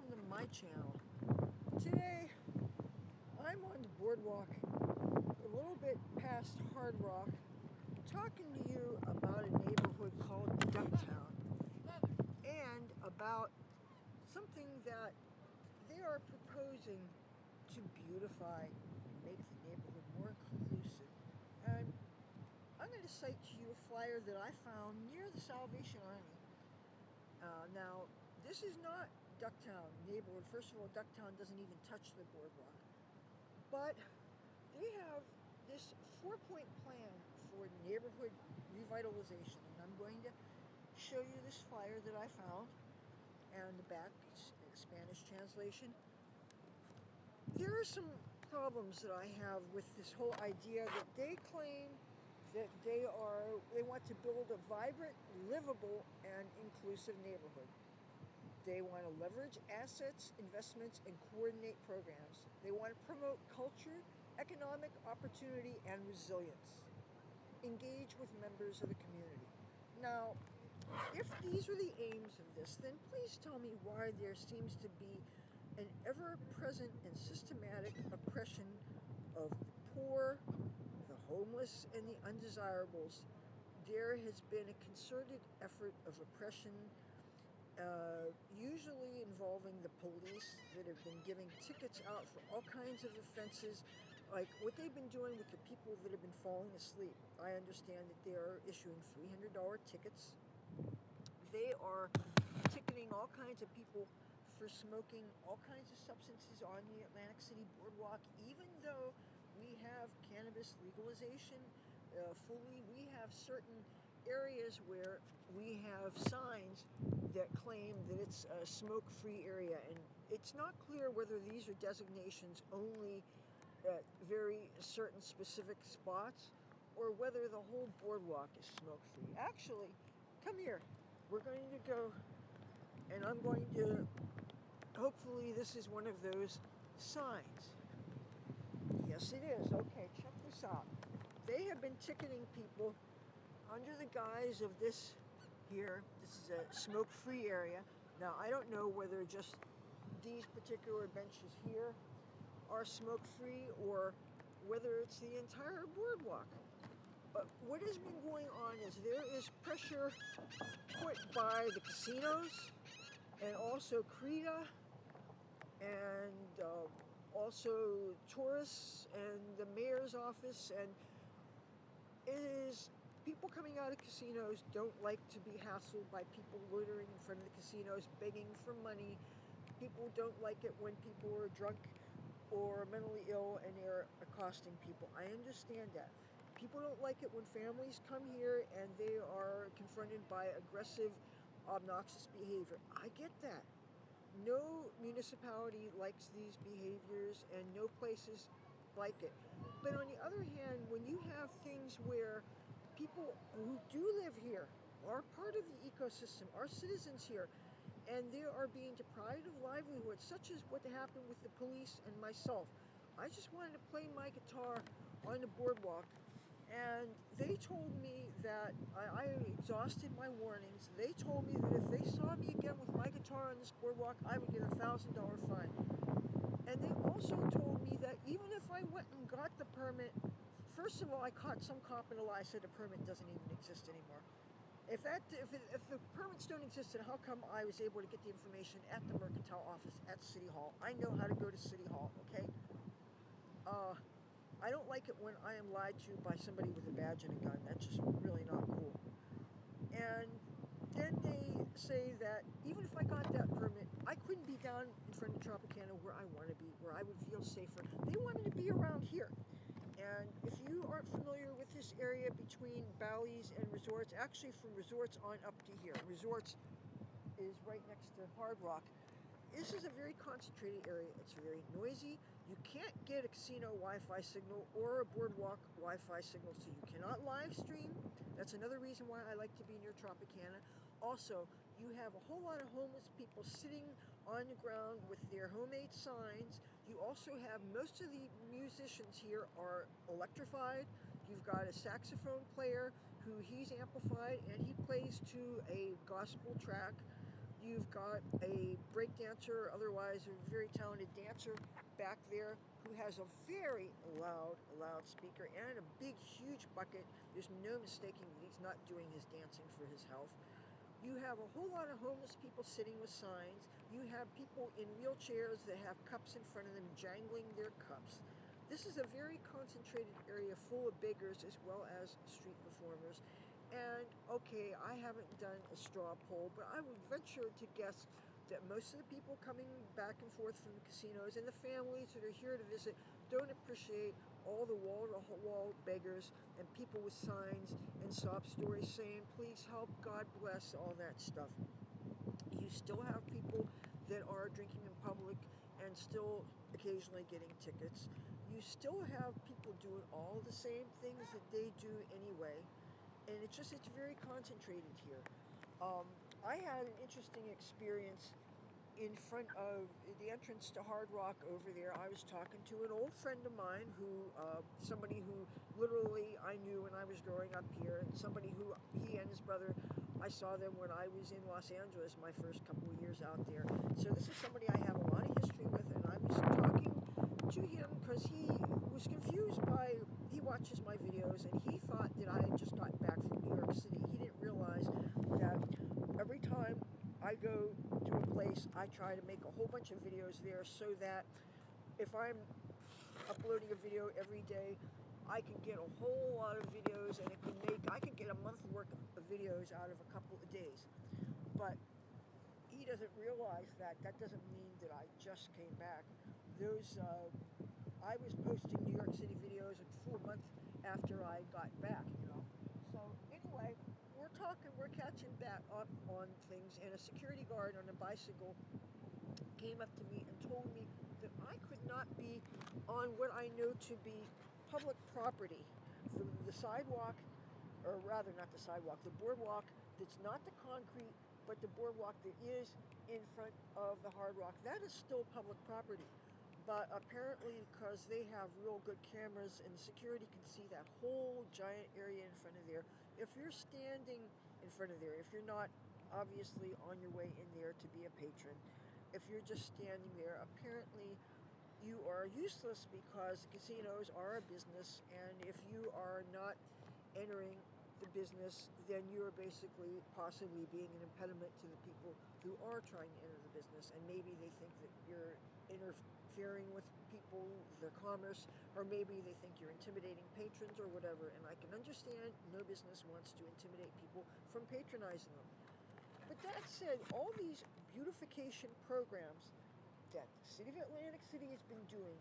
welcome to my channel. Today I'm on the boardwalk a little bit past Hard Rock, talking to you about a neighborhood called Ducktown and about something that they are proposing to beautify and make the neighborhood more inclusive. And I'm going to cite to you a flyer that I found near the Salvation Army. Now, this is not Ducktown neighborhood. First of all, Ducktown doesn't even touch the boardwalk. But they have this 4-point plan for neighborhood revitalization. And I'm going to show you this flyer that I found. And the back is Spanish translation. There are some problems that I have with this whole idea that they claim that they want to build a vibrant, livable, and inclusive neighborhood. They want to leverage assets, investments, and coordinate programs. They want to promote culture, economic opportunity, and resilience. Engage with members of the community. Now, if these are the aims of this, then please tell me why there seems to be an ever-present and systematic oppression of the poor, the homeless, and the undesirables. There has been a concerted effort of oppression, usually involving the police that have been giving tickets out for all kinds of offenses, like what they've been doing with the people that have been falling asleep. I understand that they are issuing $300 tickets. They are ticketing all kinds of people for smoking all kinds of substances on the Atlantic City boardwalk, even though we have cannabis legalization fully. We have certain areas where we have signs that claim that it's a smoke-free area, and it's not clear whether these are designations only at very certain specific spots or whether the whole boardwalk is smoke-free. Actually, come here. We're going to go, and I'm going to, hopefully this is one of those signs. Yes, it is. Okay, check this out. They have been ticketing people under the guise of this here. This is a smoke-free area. Now, I don't know whether just these particular benches here are smoke-free or whether it's the entire boardwalk. But what has been going on is there is pressure put by the casinos and also CRETA and also tourists and the mayor's office, and it is people coming out of casinos don't like to be hassled by people loitering in front of the casinos begging for money. People don't like it when people are drunk or mentally ill and they're accosting people. I understand that. People don't like it when families come here and they are confronted by aggressive, obnoxious behavior. I get that. No municipality likes these behaviors and no places like it. But on the other hand, when you have things where people who do live here are part of the ecosystem, are citizens here, and they are being deprived of livelihood, such as what happened with the police and myself. I just wanted to play my guitar on the boardwalk, and they told me that I exhausted my warnings. They told me that if they saw me again with my guitar on this boardwalk, I would get a $1,000 fine. And they also told me that even if I went and got the permit, first of all, I caught some cop in a lie, said the permit doesn't even exist anymore. If the permits don't exist, then how come I was able to get the information at the mercantile office at City Hall? I know how to go to City Hall, okay? I don't like it when I am lied to by somebody with a badge and a gun. That's just really not cool. And then they say that even if I got that permit, I couldn't be down in front of Tropicana where I want to be, where I would feel safer. They want me to be around here. And if you aren't familiar with this area between Bally's and Resorts, actually from Resorts on up to here, Resorts is right next to Hard Rock. This is a very concentrated area. It's very noisy. You can't get a casino Wi-Fi signal or a boardwalk Wi-Fi signal, so you cannot live stream. That's another reason why I like to be near Tropicana. Also, you have a whole lot of homeless people sitting on the ground with their homemade signs. You also have most of the musicians here are electrified. You've got a saxophone player who he's amplified and he plays to a gospel track. You've got a break dancer, otherwise a very talented dancer back there who has a very loud speaker and a big, huge bucket. There's no mistaking that he's not doing his dancing for his health. You have a whole lot of homeless people sitting with signs. You have people in wheelchairs that have cups in front of them jangling their cups. This is a very concentrated area full of beggars as well as street performers. And okay, I haven't done a straw poll, but I would venture to guess that most of the people coming back and forth from the casinos and the families that are here to visit don't appreciate all the wall-to-wall beggars and people with signs and sob stories saying, please help, God bless, all that stuff. You still have people that are drinking in public and still occasionally getting tickets. You still have people doing all the same things that they do anyway, and it's very concentrated here. I had an interesting experience in front of the entrance to Hard Rock over there. I was talking to an old friend of mine somebody who literally I knew when I was growing up here, and somebody who he and his brother, I saw them when I was in Los Angeles my first couple of years out there. So this is somebody I have a lot of history with, and I was talking to him because he was confused he watches my videos and he thought that I had just gotten back from New York City. He didn't realize that every time I go to a place, I try to make a whole bunch of videos there so that if I'm uploading a video every day, I can get a whole lot of videos and I can get a month's worth of videos out of a couple of days. But he doesn't realize that doesn't mean that I just came back. I was posting New York City videos a full month after I got back, So anyway, we're catching back up on things, and a security guard on a bicycle came up to me and told me that I could not be on what I know to be public property. The sidewalk, or rather not the sidewalk, the boardwalk that's not the concrete, but the boardwalk that is in front of the Hard Rock, that is still public property. But apparently, because they have real good cameras and security can see that whole giant area in front of there, if you're standing in front of there, if you're not obviously on your way in there to be a patron, if you're just standing there, apparently you are useless because casinos are a business, and if you are not entering the business, then you are basically possibly being an impediment to the people who are trying to enter the business, and maybe they think that you're interfering with people, their commerce, or maybe they think you're intimidating patrons or whatever, and I can understand no business wants to intimidate people from patronizing them. But that said, all these beautification programs that the city of Atlantic City has been doing,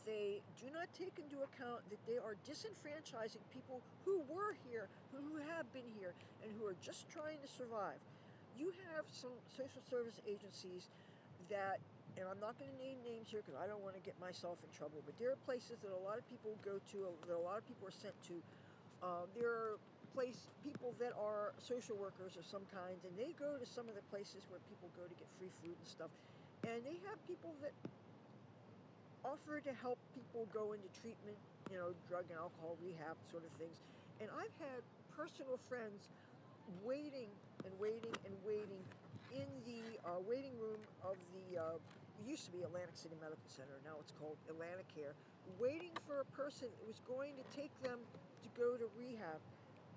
they do not take into account that they are disenfranchising people who were here, who have been here, and who are just trying to survive. You have some social service agencies that, and I'm not going to name names here because I don't want to get myself in trouble, but there are places that a lot of people go to, that a lot of people are sent to. There are people that are social workers of some kind, and they go to some of the places where people go to get free food and stuff, and they have people that offer to help people go into treatment, drug and alcohol rehab sort of things. And I've had personal friends waiting and waiting and waiting in the waiting room of it used to be Atlantic City Medical Center, now it's called Atlantic Care, waiting for a person that was going to take them to go to rehab.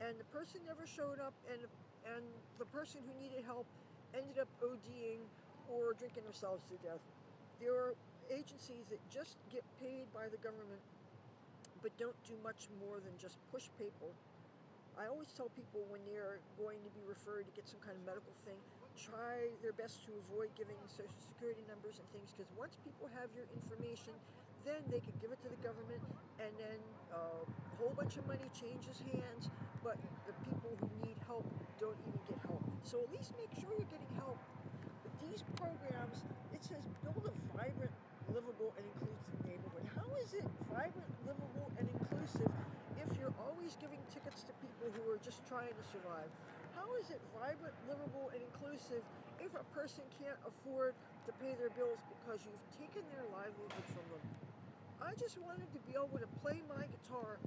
And the person never showed up, and the person who needed help ended up ODing or drinking themselves to death. There are agencies that just get paid by the government but don't do much more than just push people. I always tell people when they're going to be referred to get some kind of medical thing, try their best to avoid giving social security numbers and things, because once people have your information, then they can give it to the government, and then a whole bunch of money changes hands, but the people who need help don't even get help. So at least make sure you're getting help. But these programs, it says build a vibrant, livable, and inclusive neighborhood. How is it vibrant, livable, and inclusive if you're always giving tickets to people who are just trying to survive? How is it vibrant, livable, and inclusive if a person can't afford to pay their bills because you've taken their livelihood from them? I just wanted to be able to play my guitar,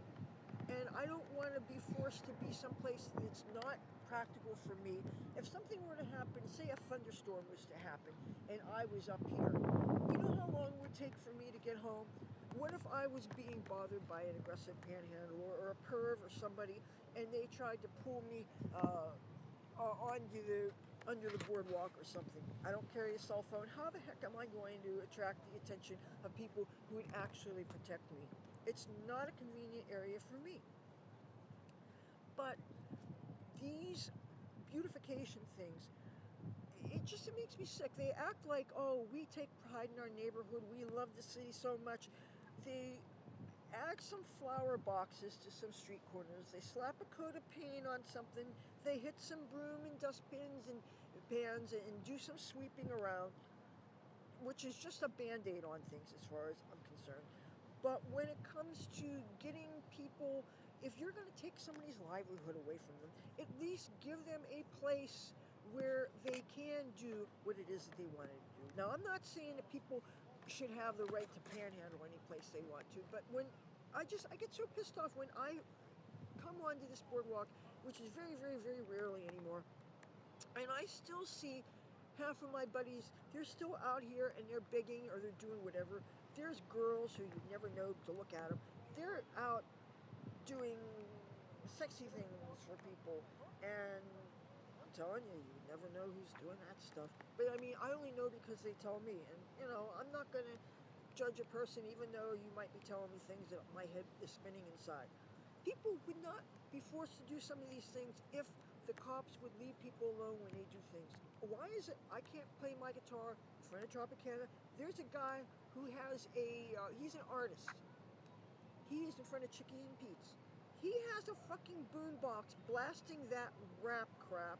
and I I don't want to be forced to be someplace that's not practical for me. If something were to happen, say a thunderstorm was to happen, and I was up here, you know how long it would take for me to get home? What if I was being bothered by an aggressive panhandler or a perv or somebody, and they tried to pull me onto the under the boardwalk or something? I don't carry a cell phone. How the heck am I going to attract the attention of people who would actually protect me? It's not a convenient area for me. But these beautification things, it makes me sick. They act like, oh, we take pride in our neighborhood. We love the city so much. They add some flower boxes to some street corners. They slap a coat of paint on something. They hit some broom and dustbins and pans and do some sweeping around, which is just a band-aid on things as far as I'm concerned. But when it comes to getting people, if you're going to take somebody's livelihood away from them, at least give them a place where they can do what it is that they wanted to do. Now, I'm not saying that people should have the right to panhandle any place they want to, but when I get so pissed off when I come onto this boardwalk, which is very, very, very rarely anymore, and I still see half of my buddies, they're still out here and they're begging or they're doing whatever. There's girls who you never know to look at them. They're out doing sexy things for people, and I'm telling you, you never know who's doing that stuff. But I mean, I only know because they tell me, and I'm not gonna judge a person even though you might be telling me things that my head is spinning inside. People would not be forced to do some of these things if the cops would leave people alone when they do things. Why is it I can't play my guitar in front of Tropicana? There's a guy who has he's an artist. He is in front of Chickies and Pete's. He has a fucking boombox blasting that rap crap.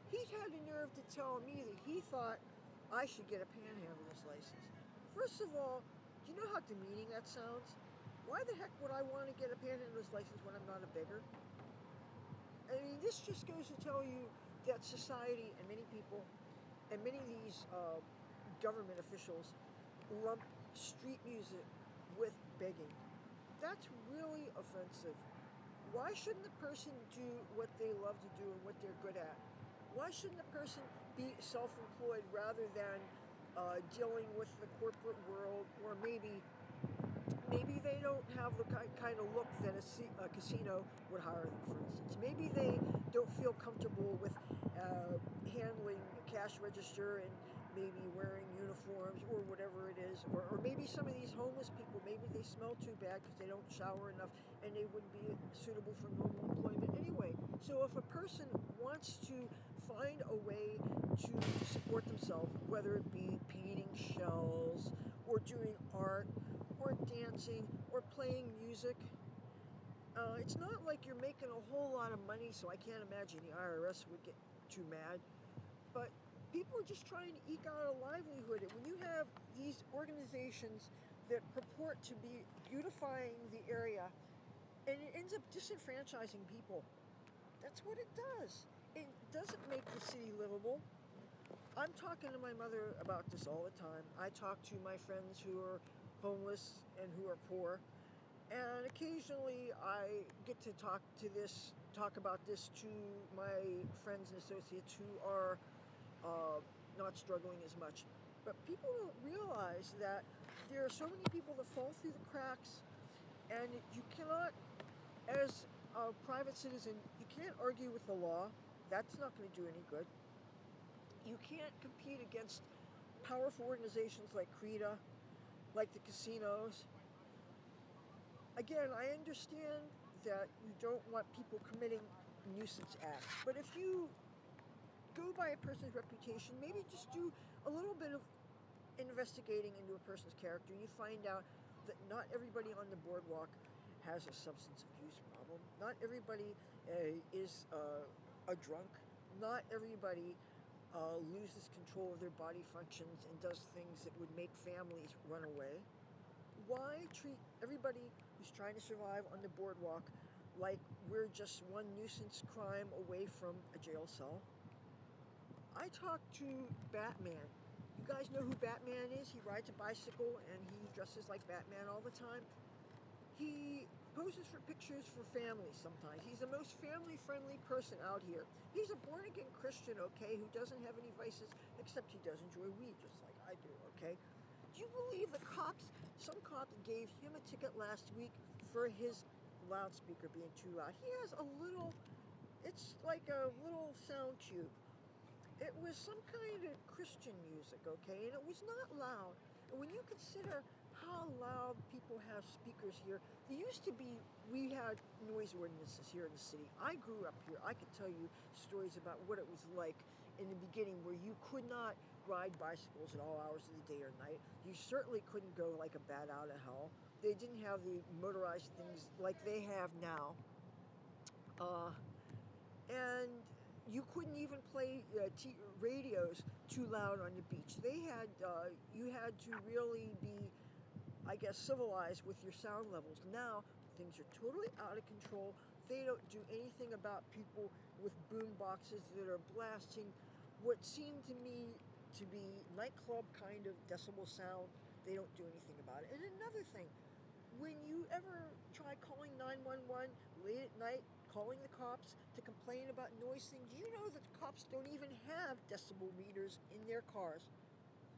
He had the nerve to tell me that he thought I should get a panhandler's license. First of all, do you know how demeaning that sounds? Why the heck would I want to get a panhandler's license when I'm not a beggar? I mean, this just goes to tell you that society and many people and many of these government officials lump street music with begging. That's really offensive. Why shouldn't the person do what they love to do and what they're good at? Why shouldn't the person be self-employed rather than dealing with the corporate world, or maybe they don't have the kind of look that a casino would hire them, for instance. Maybe they don't feel comfortable with handling cash register and maybe wearing uniforms or whatever it is. Or maybe some of these homeless people, maybe they smell too bad because they don't shower enough and they wouldn't be suitable for normal employment anyway. So if a person wants to find a way to support themselves, whether it be painting shells or doing art or dancing or playing music, it's not like you're making a whole lot of money, so I can't imagine the IRS would get too mad. But people are just trying to eke out a livelihood. And when you have these organizations that purport to be beautifying the area, and it ends up disenfranchising people, that's what it does. It doesn't make the city livable. I'm talking to my mother about this all the time. I talk to my friends who are homeless and who are poor, and occasionally I get to talk about this to my friends and associates who are not struggling as much. But people don't realize that there are so many people that fall through the cracks, and you cannot, as a private citizen, you can't argue with the law. That's not going to do any good. You can't compete against powerful organizations like CRETA, like the casinos. Again, I understand that you don't want people committing nuisance acts, but if you go by a person's reputation, maybe just do a little bit of investigating into a person's character, and you find out that not everybody on the boardwalk has a substance abuse problem. Not everybody is a drunk. Not everybody loses control of their body functions and does things that would make families run away. Why treat everybody who's trying to survive on the boardwalk like we're just one nuisance crime away from a jail cell? I talked to Batman. You guys know who Batman is? He rides a bicycle and he dresses like Batman all the time. He poses for pictures for families sometimes. He's the most family-friendly person out here. He's a born-again Christian, okay, who doesn't have any vices, except he does enjoy weed, just like I do, okay? Do you believe the cops, some cops gave him a ticket last week for his loudspeaker being too loud? He has a little, it's like a little sound cube. It was some kind of Christian music, okay, and it was not loud. And when you consider how loud people have speakers here, there used to be, we had noise ordinances here in the city. I grew up here. I could tell you stories about what it was like in the beginning, where you could not ride bicycles at all hours of the day or night. You certainly couldn't go like a bat out of hell. They didn't have the motorized things like they have now. And you couldn't even play radios too loud on the beach. They had you had to really be, I guess, civilized with your sound levels. Now things are totally out of control. They don't do anything about people with boom boxes that are blasting what seemed to me to be nightclub kind of decibel sound. They don't do anything about it. And another thing, when you ever try calling 911 late at night, calling the cops to complain about noise things, you know that the cops don't even have decibel meters in their cars.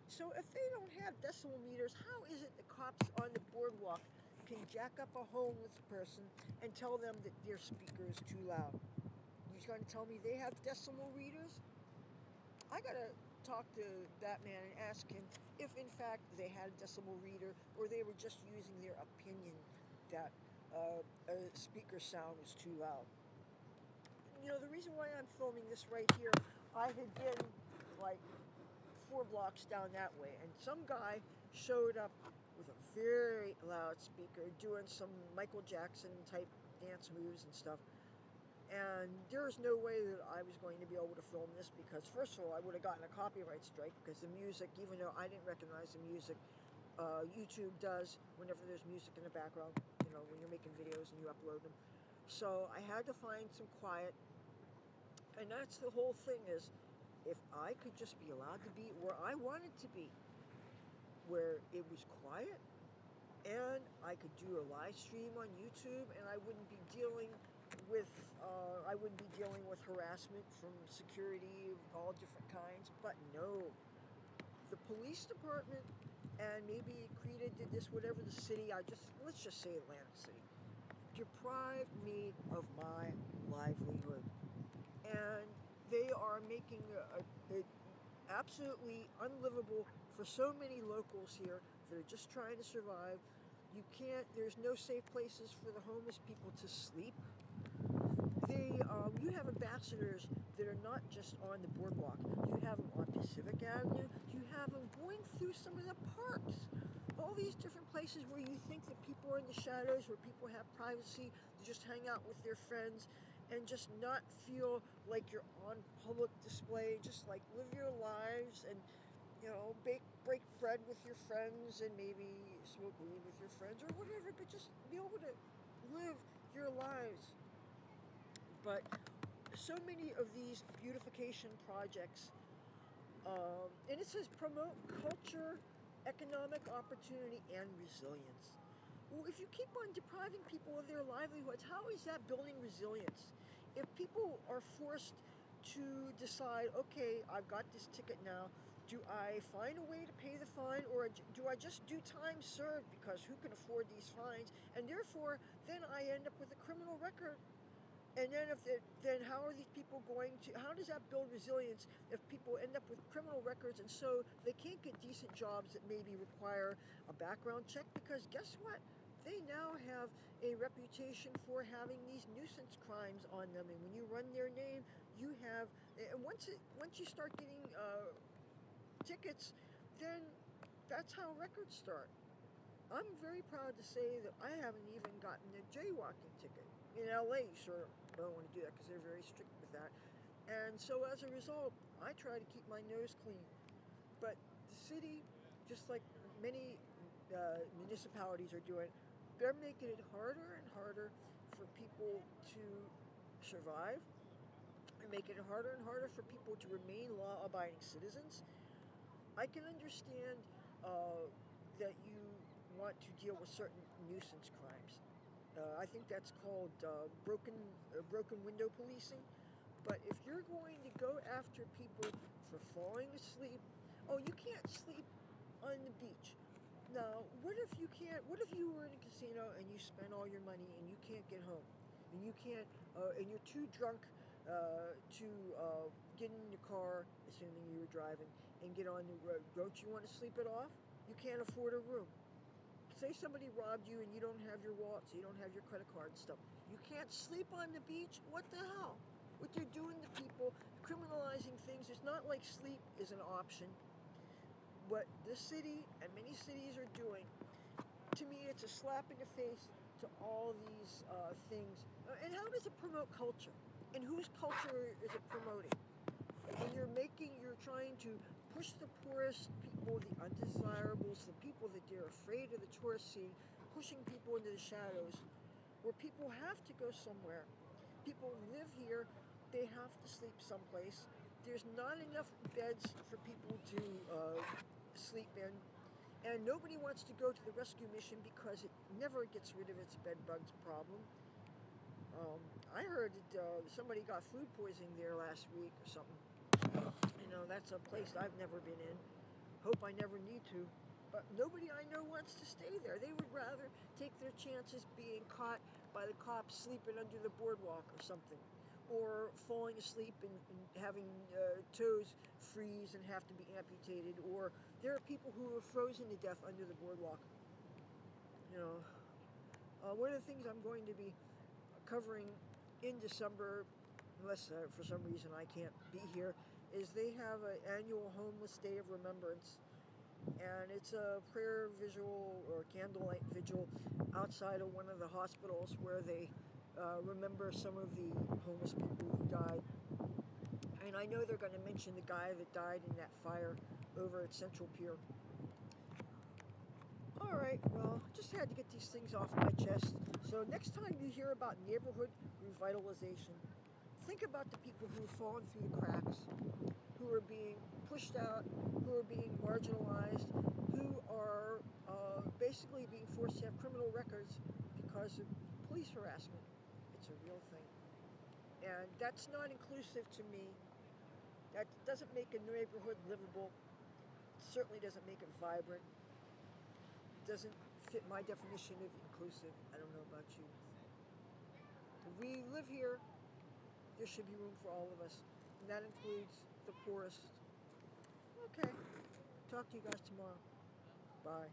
So if they don't have decibel meters, how is it the cops on the boardwalk can jack up a homeless person and tell them that their speaker is too loud? You're going to tell me they have decibel readers? I got to talk to that man and ask him if in fact they had a decibel reader or they were just using their opinion that a speaker sound was too loud. You know, the reason why I'm filming this right here, I had been like 4 blocks down that way, and some guy showed up with a very loud speaker doing some Michael Jackson type dance moves and stuff. And there was no way that I was going to be able to film this because, first of all, I would have gotten a copyright strike because the music, even though I didn't recognize the music, YouTube does whenever there's music in the background, you know, when you're making videos and you upload them. So I had to find some quiet, and that's the whole thing is, if I could just be allowed to be where I wanted to be, where it was quiet, and I could do a live stream on YouTube, and I wouldn't be dealing with harassment from security of all different kinds. But no, the police department, and maybe Creta did this, whatever the city, let's just say Atlantic City, deprived me of my livelihood. And they are making it absolutely unlivable for so many locals here that are just trying to survive. There's no safe places for the homeless people to sleep. You have ambassadors that are not just on the boardwalk. You have them on Pacific Avenue. You have them going through some of the parks. All these different places where you think that people are in the shadows, where people have privacy to just hang out with their friends and just not feel like you're on public display. Just like live your lives and, you know, break bread with your friends and maybe smoke weed with your friends or whatever, but just be able to live your lives. But so many of these beautification projects, and it says promote culture, economic opportunity, and resilience. Well, if you keep on depriving people of their livelihoods, how is that building resilience? If people are forced to decide, okay, I've got this ticket now, do I find a way to pay the fine, or do I just do time served, because who can afford these fines? And therefore, then I end up with a criminal record. And then how are these people going to, how does that build resilience if people end up with criminal records and so they can't get decent jobs that maybe require a background check? Because guess what? They now have a reputation for having these nuisance crimes on them, and when you run their name, you have, and once you start getting tickets, then that's how records start. I'm very proud to say that I haven't even gotten a jaywalking ticket. In LA, sure, I don't want to do that because they're very strict with that. And so as a result, I try to keep my nose clean. But the city, just like many municipalities are doing, they're making it harder and harder for people to survive. They're making it harder and harder for people to remain law-abiding citizens. I can understand that you want to deal with certain nuisance crimes. I think that's called broken window policing. But if you're going to go after people for falling asleep, oh, you can't sleep on the beach. Now, what if you can't? What if you were in a casino and you spent all your money and you can't get home, and you can't, and you're too drunk to get in your car, assuming you were driving, and get on the road? Don't you want to sleep it off? You can't afford a room. Say somebody robbed you and you don't have your wallet, so you don't have your credit card and stuff. You can't sleep on the beach? What the hell? What they're doing to people, criminalizing things. It's not like sleep is an option. What this city and many cities are doing, to me, it's a slap in the face to all these things. And how does it promote culture? And whose culture is it promoting? When you're trying to push the poorest people, the undesirables, the people that they're afraid of the tourist scene, pushing people into the shadows, where people have to go somewhere. People live here, they have to sleep someplace. There's not enough beds for people to sleep in, and nobody wants to go to the rescue mission because it never gets rid of its bed bugs problem. I heard that somebody got food poisoning there last week or something. That's a place I've never been in. Hope I never need to. But nobody I know wants to stay there. They would rather take their chances being caught by the cops sleeping under the boardwalk or something, or falling asleep and having toes freeze and have to be amputated, or there are people who are frozen to death under the boardwalk. You know, one of the things I'm going to be covering in December, unless for some reason I can't be here, is they have an annual Homeless Day of Remembrance, and it's a prayer visual or candlelight vigil outside of one of the hospitals where they remember some of the homeless people who died. And I know they're going to mention the guy that died in that fire over at Central Pier. All right, well, just had to get these things off my chest. So next time you hear about neighborhood revitalization, think about the people who've fallen through the cracks, who are being pushed out, who are being marginalized, who are basically being forced to have criminal records because of police harassment. It's a real thing. And that's not inclusive to me. That doesn't make a neighborhood livable. It certainly doesn't make it vibrant. It doesn't fit my definition of inclusive. I don't know about you. If we live here, there should be room for all of us. And that includes the poorest. Okay. Talk to you guys tomorrow. Bye.